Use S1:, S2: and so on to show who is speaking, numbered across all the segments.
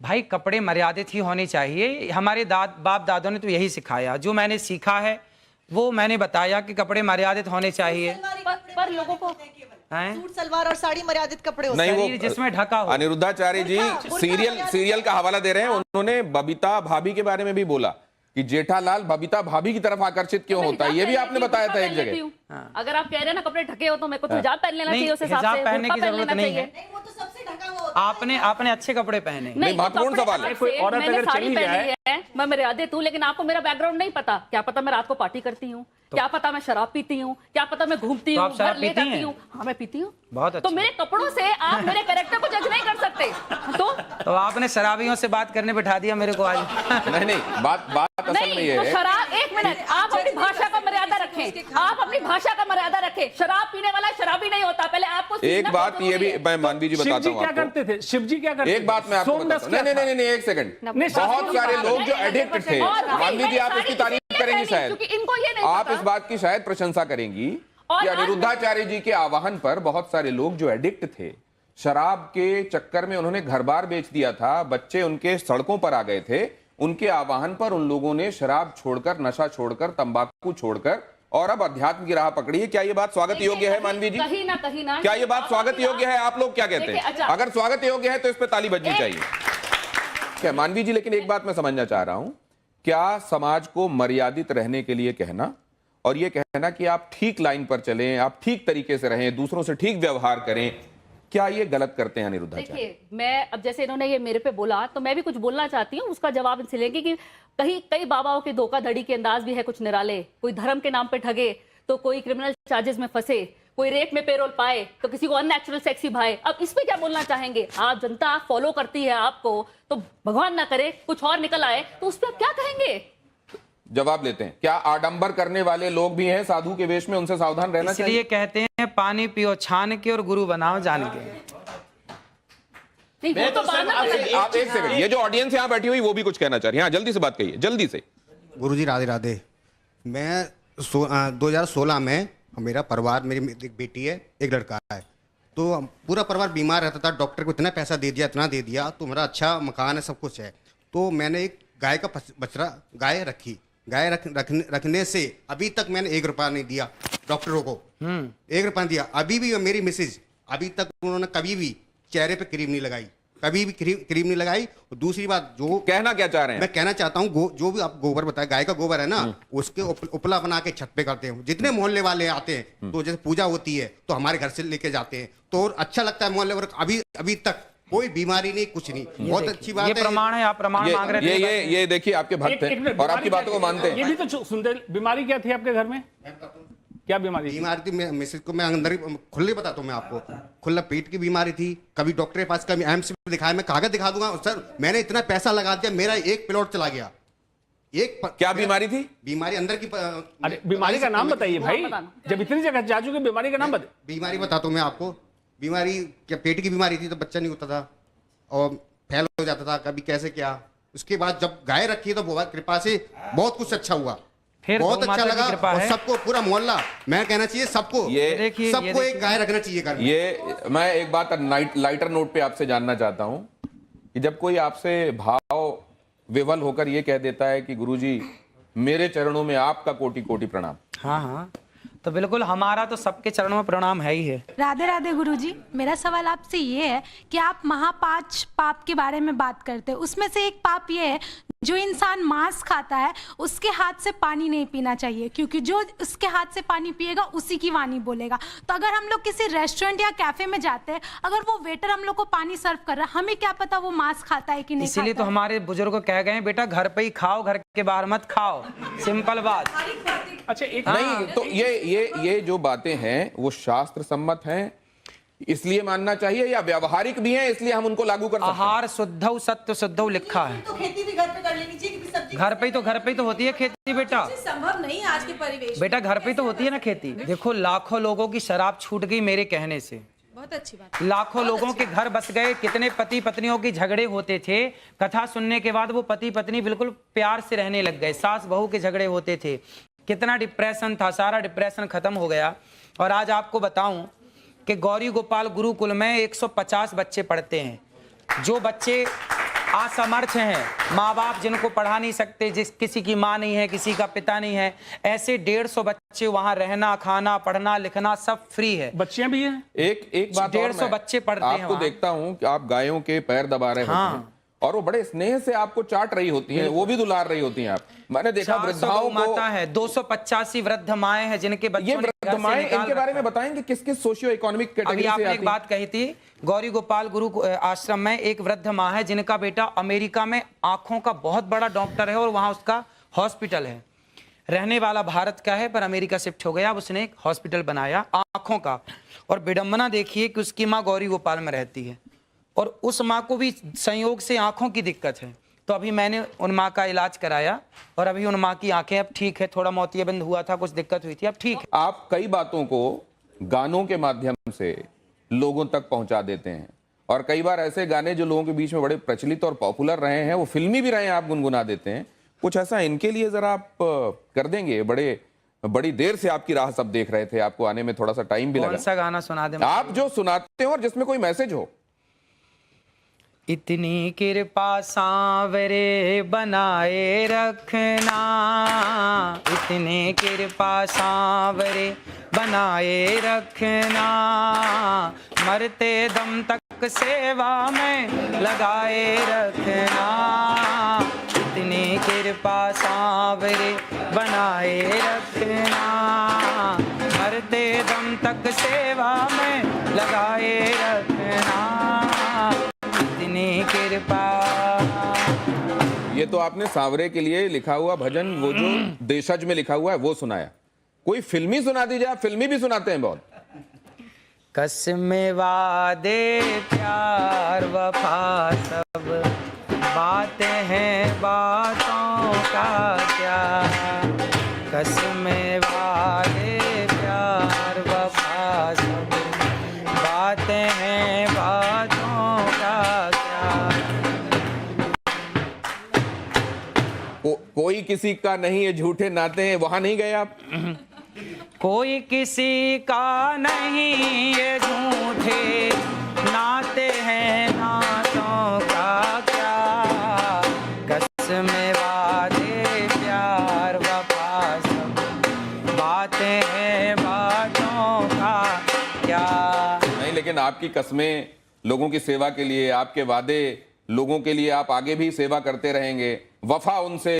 S1: भाई कपड़े मर्यादित ही होने चाहिए। हमारे बाप दादों ने तो यही सिखाया, जो मैंने सीखा है वो मैंने बताया कि कपड़े मर्यादित होने चाहिए।
S2: पर लोगों को सूट सलवार और साड़ी मर्यादित कपड़े होते हैं,
S1: नहीं वो जिसमें ढका हो।
S3: अनिरुद्धाचार्य जी सीरियल का हवाला दे रहे हैं। उन्होंने बबीता भाभी के बारे में भी बोला कि जेठालाल बबीता भाभी की तरफ आकर्षित क्यों होता है, ये भी आपने बताया था एक जगह।
S2: अगर आप कह रहे हैं ना कपड़े ढके हो तो मेरे को तो हिजाब पहन लेना चाहिए, उस हिसाब से
S1: हिजाब पहनने की जरूरत नहीं है।
S2: वो तो सबसे ढका हुआ होता है।
S1: आपने अच्छे कपड़े पहने।
S3: नहीं, महत्वपूर्ण सवाल है।
S4: कोई औरत अगर चली जाए,
S2: मैं मर्यादित हूँ, लेकिन आपको मेरा बैकग्राउंड नहीं पता। क्या पता मैं रात को पार्टी करती हूँ, क्या पता मैं शराब पीती हूँ, क्या पता मैं घूमती हूँ, घर ले जाती हूँ। हाँ मैं पीती हूँ।
S1: बहुत अच्छा।
S2: तो मेरे कपड़ों से आप मेरे कैरेक्टर को जज नहीं कर सकते। तो
S1: आपने शराबियों से बात करने बिठा दिया मेरे को आज।
S3: नहीं, बात असल में ये है।
S2: शराब, एक मिनट, आप अपनी भाषा का मर्यादा रखें। आप अपनी भाषा का मर्यादा रखें। शराब पीने वाला शराबी नहीं होता। पहले आपको
S3: एक बात ये भी मैं मानवी जी बताता हूँ
S4: क्या करते थे शिव जी, क्या करते
S3: एक बात मैं आपको बताता हूँ। नहीं, एक सेकंड। बहुत सारे लोग जो एडिक्ट थे, मानवी जी आप इसकी तारीफ करेंगी शायद, आप इस बात की शायद प्रशंसा करेंगी कि अनिरुद्धाचार्य जी के आह्वान पर बहुत सारे लोग जो एडिक्ट थे, शराब के चक्कर में उन्होंने घर बार बेच दिया था, बच्चे उनके सड़कों पर आ गए थे, उनके आह्वान पर उन लोगों ने शराब छोड़कर, नशा छोड़कर, तंबाकू छोड़कर और अब अध्यात्म की राह पकड़ी है। क्या ये बात स्वागत योग्य है मानवी जी?
S2: कहीं ना
S3: क्या ये बात स्वागत योग्य है? आप लोग क्या कहते हैं? अगर स्वागत योग्य है तो इस पर ताली बजनी चाहिए। क्या मानवी जी, लेकिन एक बात मैं समझना चाह रहा हूं, क्या समाज को मर्यादित रहने के लिए कहना और ये कहना कि आप ठीक लाइन पर चलें, आप ठीक तरीके से रहें, दूसरों से ठीक व्यवहार करें, क्या ये गलत करते हैं अनिरुद्धाचार्य?
S2: देखिए, मैं अब जैसे इन्होंने ये मेरे पे बोला तो मैं भी कुछ बोलना चाहती हूँ, उसका जवाब इनसे लेंगे कि कई बाबाओं के धोखाधड़ी के अंदाज भी है कुछ निराले। कोई धर्म के नाम पे ठगे तो कोई क्रिमिनल चार्जेस में फंसे, कोई रेप में पेरोल पाए तो किसी को अननेचुरल सेक्सी भाए। अब इस पे क्या बोलना चाहेंगे? आप जनता फॉलो करती है आपको, तो भगवान ना करे कुछ और निकल आए तो उस पर आप क्या कहेंगे?
S3: जवाब लेते हैं। क्या आडंबर करने वाले लोग भी हैं साधु के वेश में, उनसे सावधान रहना चाहिए?
S1: इसलिए कहते हैं पानी पियो छान के और गुरु बनाओ जान के।
S3: आप एक सेकंड, ये जो ऑडियंस यहाँ बैठी हुई वो भी कुछ कहना चाह रही है। हाँ, जल्दी से बात कहिए, जल्दी से।
S5: गुरुजी राधे राधे। मैं 2016 में, मेरा परिवार, मेरी एक बेटी है, एक लड़का है, तो पूरा परिवार बीमार रहता था। डॉक्टर को इतना पैसा दे दिया, इतना दे दिया, तो मेरा अच्छा मकान है, सब कुछ है। तो मैंने एक गाय का बछड़ा गाय रखी। गाय रखने से अभी तक मैंने 1 रुपया नहीं दिया डॉक्टरों को। 1 रुपया दिया। अभी भी मेरी मिसेज, अभी तक उन्होंने कभी भी चेहरे पे क्रीम नहीं लगाई, कभी भी क्रीम नहीं लगाई। और दूसरी बात, जो
S3: कहना क्या चाह रहे हैं?
S5: मैं कहना चाहता हूँ, जो भी आप गोबर बताया, गाय का गोबर है ना, उसके उपला बना के छत पे करते हैं। जितने मोहल्ले वाले आते हैं, तो जैसे पूजा होती है तो हमारे घर से लेके जाते हैं, तो अच्छा लगता है मोहल्ले वर्ग। अभी तक कोई बीमारी नहीं, कुछ नहीं। बहुत अच्छी बात है।
S1: ये प्रमाण है, आप प्रमाण मांग रहे थे।
S3: ये देखिए, आपके भक्त हैं और आपकी बातों को मानते हैं।
S4: ये भी तो सुनते। बीमारी क्या थी आपके घर में? क्या बीमारी
S5: थी? मिसेज को मैं अंदर ही खुले बताता हूँ मैं आपको। खुला पेट की बीमारी थी। कभी डॉक्टर के पास, कभी एम्स में दिखाया, मैं कागज दिखा दूंगा सर, मैंने इतना पैसा लगा दिया, मेरा 1 प्लॉट चला गया।
S3: क्या बीमारी थी?
S5: बीमारी अंदर की।
S4: अरे बीमारी का नाम बताइए भाई, जब इतनी जगह जा चुके, बीमारी का नाम बताइए।
S5: बीमारी बताता हूँ मैं आपको। बीमारी क्या, पेट की बीमारी थी, तो बच्चा नहीं होता था और फैल हो जाता था, कभी कैसे क्या। उसके बाद जब गाय रखी तो भगवान कृपा से बहुत कुछ अच्छा हुआ, बहुत अच्छा लगा। और सबको, पूरा मोहल्ला, मैं कहना चाहिए सबको, सबको एक गाय रखना चाहिए घर में।
S3: ये मैं एक बात लाइटर नोट पे आपसे जानना चाहता हूं कि जब कोई आपसे भाव विवल होकर ये कह देता है कि गुरुजी मेरे चरणों में आपका कोटि कोटि प्रणाम।
S1: हाँ, तो बिल्कुल हमारा तो सबके चरणों में प्रणाम है ही है।
S6: राधे राधे गुरुजी। मेरा सवाल आपसे ये है कि आप 5 पाप के बारे में बात करते हैं, उसमें से एक पाप ये है, जो इंसान मांस खाता है उसके हाथ से पानी नहीं पीना चाहिए, क्योंकि जो उसके हाथ से पानी पिएगा उसी की वाणी बोलेगा। तो अगर हम लोग किसी रेस्टोरेंट या कैफे में जाते हैं, अगर वो वेटर हम लोग को पानी सर्व कर रहा है, हमें क्या पता वो मांस खाता है कि नहीं।
S1: इसीलिए तो हमारे बुजुर्ग कह गए बेटा, घर पे ही खाओ, घर के बाहर मत खाओ। सिंपल बात।
S4: अच्छा, एक
S3: नहीं तो ये जो बातें हैं वो शास्त्र सम्मत हैं, इसलिए मानना चाहिए, या व्यवहारिक भी हैं इसलिए हम उनको लागू कर सकते हैं?
S1: आहार शुद्धौ सत्य शुद्धौ लिखा है।
S2: तो खेती भी घर पे कर लेनी चाहिए, क्योंकि सब्जी
S1: घर पे तो होती है खेती बेटा।
S2: संभव नहीं आज के परिवेश
S1: बेटा घर पे तो होती है ना खेती। देखो लाखों लोगों की शराब छूट गई मेरे कहने से।
S2: बहुत अच्छी बात।
S1: लाखों लोगों के घर बस गए। कितने पति पत्नियों के झगड़े होते थे, कथा सुनने के बाद वो पति पत्नी बिल्कुल प्यार से रहने लग गए। सास बहू के झगड़े होते थे, कितना डिप्रेशन था, सारा डिप्रेशन खत्म हो गया। और आज आपको बताऊं कि गौरी गोपाल गुरुकुल में 150 बच्चे पढ़ते हैं। जो बच्चे असमर्थ हैं, माँ बाप जिनको पढ़ा नहीं सकते, जिस किसी की माँ नहीं है, किसी का पिता नहीं है, ऐसे 150 बच्चे वहाँ रहना, खाना, पढ़ना, लिखना सब फ्री है।
S4: बच्चियां भी हैं।
S3: एक बात
S1: 150
S3: और मैं
S1: बच्चे पढ़ते हैं
S3: आपको
S1: वहाँ।
S3: देखता हूँ कि आप गायों के पैर दबा रहे होते हैं और वो बड़े स्नेह से आपको चाट रही होती हैं, वो भी दुलार रही होती हैं। आप मैंने देखा
S1: 400
S3: वृद्धाओं
S1: गौ
S3: को,
S1: माता है, 285 वृद्ध माएं हैं जिनके बच्चों
S3: ये
S1: ने
S3: वृद्ध
S1: घर से
S3: माएं,
S1: निकाल
S3: इनके बारे
S1: रखा
S3: में बताएंगे किस किस सोशियो इकोनॉमिक
S1: अभी
S3: कैटेगरी से
S1: आपने
S3: आती
S1: एक बात कही थी, गौरी गोपाल गुरु आश्रम में एक वृद्ध माँ है जिनका बेटा अमेरिका में आंखों का बहुत बड़ा डॉक्टर है और वहां उसका हॉस्पिटल है। रहने वाला भारत का है पर अमेरिका शिफ्ट हो गया, अब उसने एक हॉस्पिटल बनाया आंखों का। और विडंबना देखिए कि उसकी माँ गौरी गोपाल में रहती है और उस माँ को भी संयोग से आंखों की दिक्कत है। तो अभी मैंने उन माँ का इलाज कराया और अभी उन माँ की आंखें अब ठीक है, थोड़ा मोतियाबिंद हुआ था, कुछ दिक्कत हुई थी, अब ठीक है।
S3: आप कई बातों को गानों के माध्यम से लोगों तक पहुंचा देते हैं और कई बार ऐसे गाने जो लोगों के बीच में बड़े प्रचलित और पॉपुलर रहे हैं, वो फिल्मी भी रहे हैं, आप गुनगुना देते हैं। कुछ ऐसा इनके लिए जरा आप कर देंगे? बड़ी देर से आपकी राह सब देख रहे थे, आपको आने में थोड़ा सा टाइम भी लगा।
S1: कौन सा गाना सुना दे
S3: आप जो सुनाते हो और जिसमें कोई मैसेज हो।
S1: इतनी कृपा सांवरे बनाए रखना, इतनी कृपा सांवरे बनाए रखना, मरते दम तक सेवा में लगाए रखना, इतनी कृपा सांवरे बनाए रखना, मरते दम तक सेवा में लगाए रखना, इतनी कृपा।
S3: ये तो आपने सांवरे के लिए लिखा हुआ भजन, वो जो देशज में लिखा हुआ है वो सुनाया। कोई फिल्मी सुना दीजिए, आप फिल्मी भी सुनाते हैं बहुत।
S1: कसमें वादे प्यार वफा सब बातें हैं बातों का क्या, कसमें वादे प्यार वफा सब बातें हैं बातों का क्या।
S3: कोई किसी का नहीं है, झूठे नाते हैं, वहां नहीं गए आप?
S1: कोई किसी का नहीं ये झूठे नाते हैं नातों का क्या, कसमें वादे प्यार वफा सब बातें हैं बातों का क्या।
S3: नहीं, लेकिन आपकी कस्में लोगों की सेवा के लिए, आपके वादे लोगों के लिए, आप आगे भी सेवा करते रहेंगे, वफा उनसे,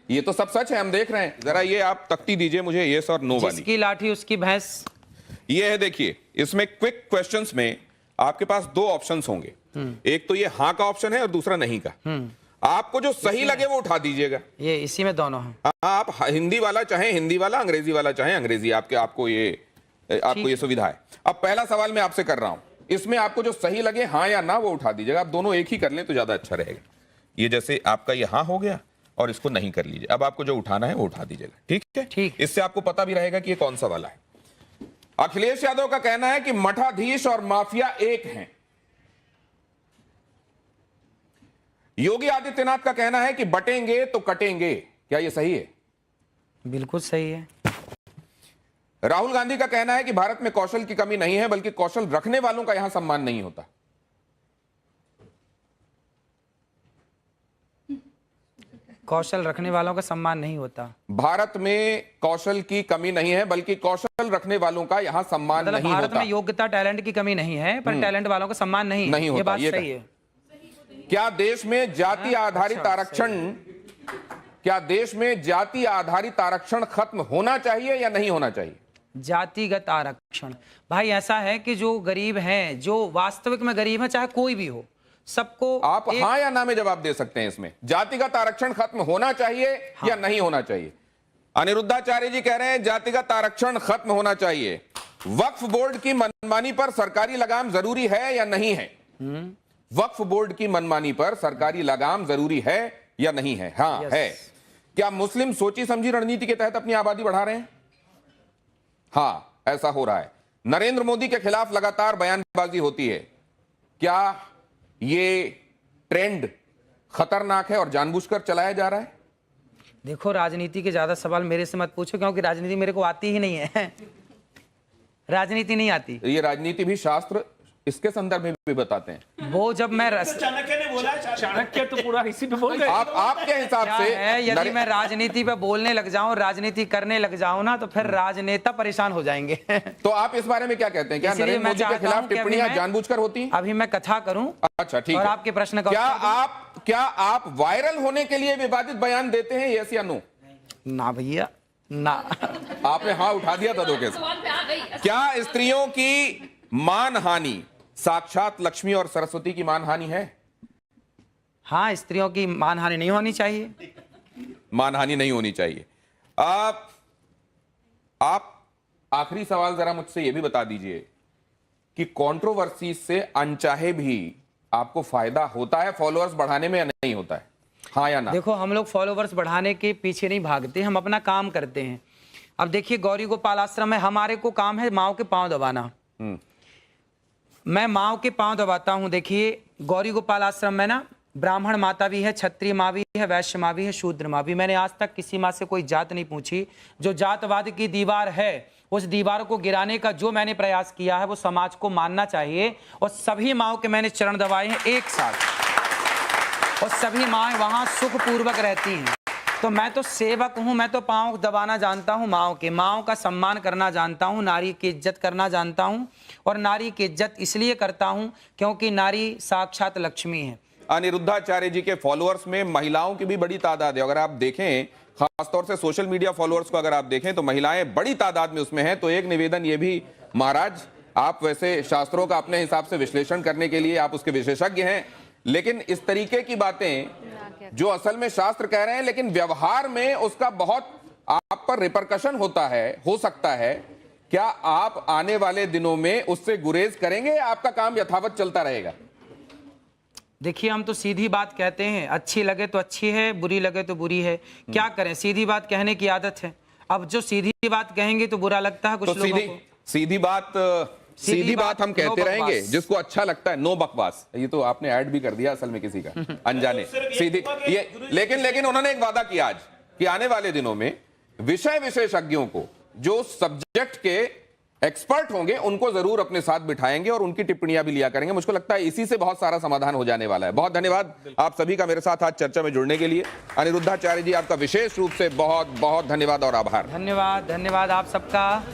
S3: ये तो सब सच है, हम देख रहे हैं। जरा ये आप तख्ती दीजिए मुझे, यस और नो वाली।
S1: जिसकी लाठी उसकी भैंस।
S3: ये है, देखिए इसमें क्विक क्वेश्चंस में आपके पास दो ऑप्शंस होंगे, एक तो ये हाँ का ऑप्शन है और दूसरा नहीं का। आपको जो सही लगे वो उठा दीजिएगा।
S1: ये इसी में दोनों हैं।
S3: आप हिंदी वाला चाहे हिंदी वाला, अंग्रेजी वाला चाहे अंग्रेजी, आपको ये सुविधा है। अब पहला सवाल मैं आपसे कर रहा हूं, इसमें आपको जो सही लगे हाँ या ना वो उठा दीजिएगा। आप दोनों एक ही कर लें तो ज्यादा अच्छा रहेगा। ये जैसे आपका ये हाँ हो गया और इसको नहीं कर लीजिए। अब आपको जो उठाना है वो उठा दीजिएगा, ठीक है?
S1: ठीक।
S3: इससे आपको पता भी रहेगा कि ये कौन सा वाला है। अखिलेश यादव का कहना है कि मठाधीश और माफिया एक हैं। योगी आदित्यनाथ का कहना है कि बटेंगे तो कटेंगे। क्या ये सही है?
S1: बिल्कुल सही है।
S3: राहुल गांधी का कहना है कि भारत में कौशल की कमी नहीं है, बल्कि कौशल रखने वालों का यहां सम्मान नहीं होता।
S1: कौशल रखने वालों का सम्मान नहीं होता।
S3: भारत में कौशल की कमी नहीं है, बल्कि कौशल रखने वालों का यहां सम्मान
S1: मतलब
S3: नहीं
S1: भारत
S3: होता।
S1: में योग्यता टैलेंट की कमी नहीं है, पर टैलेंट वालों का सम्मान नहीं
S3: नहीं होता,
S1: ये बात
S3: ये
S1: सही है।
S3: क्या देश में जाति आधारित आरक्षण, क्या देश में जाति आधारित आरक्षण खत्म होना चाहिए या नहीं होना चाहिए?
S1: जातिगत आरक्षण, भाई ऐसा है कि जो गरीब हैं, जो वास्तविक में गरीब है, चाहे कोई भी हो, सबको
S3: आप हाँ या ना में जवाब दे सकते हैं। इसमें जातिगत आरक्षण खत्म होना चाहिए या नहीं होना चाहिए? अनिरुद्धाचार्य जी कह रहे हैं जातिगत आरक्षण खत्म होना चाहिए। वक्फ बोर्ड की मनमानी पर सरकारी लगाम जरूरी है या नहीं है? वक्फ बोर्ड की मनमानी पर सरकारी लगाम जरूरी है या नहीं है? हाँ है। क्या मुस्लिम सोची समझी रणनीति के तहत अपनी आबादी बढ़ा रहे हैं? हाँ, ऐसा हो रहा है। नरेंद्र मोदी के खिलाफ लगातार बयानबाजी होती है। क्या ये ट्रेंड खतरनाक है और जानबूझकर चलाया जा रहा है?
S1: देखो, राजनीति के ज्यादा सवाल मेरे से मत पूछो, क्योंकि राजनीति मेरे को आती ही नहीं है। राजनीति नहीं आती।
S3: ये राजनीति भी शास्त्र इसके संदर्भ में भी बताते हैं।
S1: वो जब मैं
S4: चाणक्य ने बोला, चाणक्य तो पूरा इसी पे बोल रहे।
S3: आपके हिसाब
S1: क्या
S3: से
S1: है, यदि मैं राजनीति पे बोलने लग जाऊं, राजनीति करने लग जाऊं ना, तो फिर राजनेता परेशान हो जाएंगे।
S3: तो आप इस बारे में क्या कहते हैं? क्या
S1: इसलिए
S3: नरेंद्र
S1: मैं
S3: मोदी के
S1: चाहता हूं
S3: खिलाफ
S1: कि अभी
S3: टिप्पणियां
S1: मैं-
S3: जानबूझकर होती हैं?
S1: अभी मैं कथा करूं
S3: अच्छा, ठीक
S1: और
S3: है।
S1: आपके प्रश्न का
S3: क्या
S1: उत्तर
S3: आप वायरल होने के लिए विवादित बयान देते हैं, यस या नो?
S1: ना भैया ना।
S3: आपने हाँ उठा दिया था धोखे से। क्या स्त्रियों की मानहानि साक्षात लक्ष्मी और सरस्वती की मानहानि है?
S1: हाँ, स्त्रियों की मानहानि नहीं होनी चाहिए।
S3: मानहानि नहीं होनी चाहिए। आप आखिरी सवाल जरा मुझसे यह भी बता दीजिए कि कंट्रोवर्सी से अनचाहे भी आपको फायदा होता है फॉलोअर्स बढ़ाने में या नहीं होता है? हाँ या ना?
S1: देखो, हम लोग फॉलोवर्स बढ़ाने के पीछे नहीं भागते, हम अपना काम करते हैं। अब देखिए, गौरी गोपाल आश्रम में हमारे को काम है माओ के पांव दबाना। मैं माओ के पांव दबाता हूं। देखिए, गौरी गोपाल आश्रम में ना ब्राह्मण माता भी है, क्षत्रिय माँ भी है, वैश्य माँ भी है, शूद्र माँ भी। मैंने आज तक किसी माँ से कोई जात नहीं पूछी। जो जातवाद की दीवार है, उस दीवार को गिराने का जो मैंने प्रयास किया है, वो समाज को मानना चाहिए। और सभी माओ के मैंने चरण दबाए हैं एक साथ, और सभी माएँ वहाँ सुखपूर्वक रहती हैं। तो मैं तो सेवक हूँ, मैं तो पाँव दबाना जानता हूँ माओ के, माओ का सम्मान करना जानता हूँ, नारी की इज्जत करना जानता हूँ। और नारी की इज्जत इसलिए करता हूँ क्योंकि नारी साक्षात लक्ष्मी है।
S3: अनिरुद्धाचार्य जी के फॉलोअर्स में महिलाओं की भी बड़ी तादाद है। अगर आप देखें, खासतौर से सोशल मीडिया फॉलोअर्स को अगर आप देखें, तो महिलाएं बड़ी तादाद में उसमें हैं। तो एक निवेदन ये भी, महाराज आप वैसे शास्त्रों का अपने हिसाब से विश्लेषण करने के लिए आप उसके विशेषज्ञ हैं, लेकिन इस तरीके की बातें जो असल में शास्त्र कह रहे हैं, लेकिन व्यवहार में उसका बहुत आप पर रिपरकशन होता है, हो सकता है। क्या आप आने वाले दिनों में उससे गुरेज करेंगे या आपका काम यथावत चलता रहेगा?
S1: देखिए, हम तो सीधी बात कहते हैं, अच्छी लगे तो अच्छी है, बुरी लगे तो बुरी है। क्या करें, सीधी बात कहने की आदत है। अब जो सीधी बात कहेंगे तो बुरा लगता है कुछ लोगों को।
S3: सीधी बात हम कहते रहेंगे, जिसको अच्छा लगता है। नो बकवास, ये तो आपने ऐड भी कर दिया असल में किसी का अनजाने। सीधी ये, लेकिन उन्होंने एक वादा किया आज कि आने वाले दिनों में विषय विशेषज्ञों को, जो सब्जेक्ट के एक्सपर्ट होंगे, उनको जरूर अपने साथ बिठाएंगे और उनकी टिप्पणियां भी लिया करेंगे। मुझको लगता है इसी से बहुत सारा समाधान हो जाने वाला है। बहुत धन्यवाद आप सभी का मेरे साथ आज चर्चा में जुड़ने के लिए। अनिरुद्धाचार्य जी, आपका विशेष रूप से बहुत बहुत धन्यवाद और आभार।
S1: धन्यवाद, धन्यवाद आप सबका।